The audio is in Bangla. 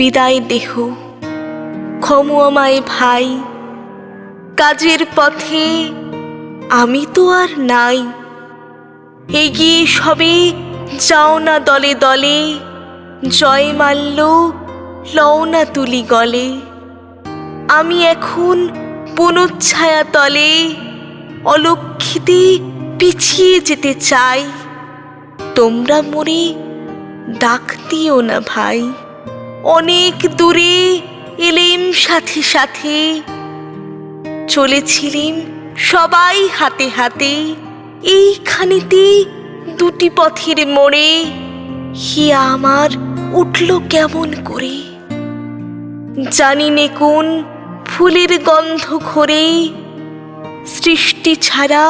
বিদায় দেহ, ক্ষমো আমায় ভাই, কাজের পথে আমি তো আর নাই। এগিয়ে সবে যাও না দলে দলে, জয় মাল্য লও না তুলি গলে। আমি এখন বনচ্ছায়া তলে অলক্ষিতে পিছিয়ে যেতে চাই। তোমরা মোরে ডাক দিও না ভাই। অনেক দূরে এলেম সাথে সাথে, চলেছিলেম সবাই হাতে হাতে। এইখানেতে দুটি পথের মোড়ে হিয়া আমার উঠল কেমন করে। জানি নে কোন ফুলের গন্ধ ঘরে সৃষ্টি ছাড়া